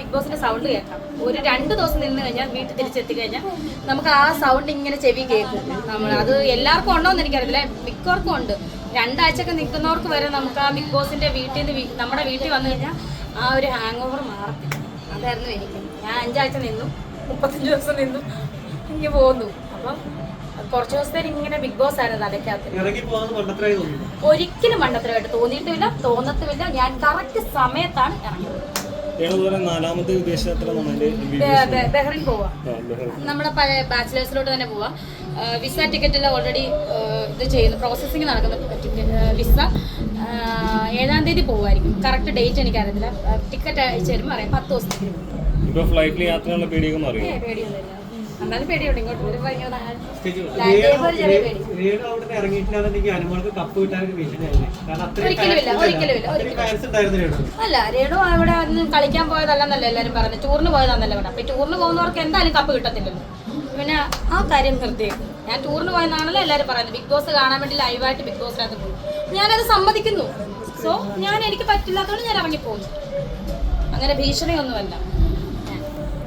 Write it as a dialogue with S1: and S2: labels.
S1: Big ബോസിന്റെ sound കേൾക്കാം. ഒരു 2 ദിവസം നിന്ന് കഴിഞ്ഞാൽ വീട്ടിൽ തിരിച്ചെത്തി കഴിഞ്ഞാൽ നമുക്ക് ആ സൗണ്ട് ഇങ്ങനെ ചെവി കേൾക്കും. നമ്മൾ അത് എല്ലാവർക്കും ഉണ്ടോ എന്ന് എനിക്കറിയില്ല, മിക്കവർക്കും ഉണ്ട്. 2 ആഴ്ചയൊക്കെ നിൽക്കുന്നവർക്ക് വരെ നമുക്ക് ആ ബിഗ് ബോസിന്റെ വീട്ടിൽ നിന്ന് നമ്മുടെ വീട്ടിൽ വന്നു കഴിഞ്ഞാൽ ആ ഒരു ഹാങ് ഓവർ മാറത്തില്ല. അതായിരുന്നു എനിക്ക്. ഞാൻ 5 ആഴ്ച നിന്നു, 35 ദിവസം നിന്നു, ഇങ്ങനെ പോന്നു. അപ്പം കുറച്ച് ദിവസത്തേക്ക് ഇങ്ങനെ ബിഗ് ബോസ് ആയിരുന്നു അതൊക്കെയകത്ത്. ഒരിക്കലും മണ്ടത്തരമായിട്ട് തോന്നിയിട്ടുമില്ല, തോന്നത്തുമില്ല. ഞാൻ കറക്റ്റ് സമയത്താണ് ഇറങ്ങിയത്. ബഹ്റിൻ പോവാ, നമ്മുടെ പഴയ ബാച്ചിലേഴ്സിലോട്ട് തന്നെ പോവാ. വിസ ടിക്കറ്റെല്ലാം ഓൾറെഡി ഇത് ചെയ്യുന്നു, പ്രോസസ്സിങ് നടക്കുന്നു. വിസ 7-ാം തീയതി പോവായിരിക്കും. കറക്റ്റ് ഡേറ്റ് എനിക്കറിയത്തില്ല. ടിക്കറ്റ് അയച്ചു തരുമ്പോൾ അറിയാം. 10 ദിവസത്തേക്ക്. പേടിയൊന്നുമില്ല, എന്നാലും പേടിയുണ്ട്. ഇങ്ങോട്ട് വരുമ്പോൾ അല്ല, രേണു അവിടെ ഒന്നും കളിക്കാൻ പോയതല്ലെന്നല്ല എല്ലാവരും പറയുന്നത്, ടൂറിന് പോയതാന്നല്ല ഇവിടെ. അപ്പൊ ടൂറിന് പോകുന്നവർക്ക് എന്തായാലും കപ്പ് കിട്ടത്തില്ലല്ലോ. പിന്നെ ആ കാര്യം നിർത്തിയേക്കും. ഞാൻ ടൂറിന് പോയെന്നാണല്ലോ എല്ലാവരും പറയുന്നത്. ബിഗ് ബോസ് കാണാൻ വേണ്ടി ലൈവായിട്ട് ബിഗ് ബോസിനകത്ത് പോയി. ഞാനത് സമ്മതിക്കുന്നു. സോ എനിക്ക് പറ്റില്ലാത്തതുകൊണ്ട് ഞാൻ ഇറങ്ങിപ്പോകുന്നു. അങ്ങനെ ഭീഷണിയൊന്നുമല്ല.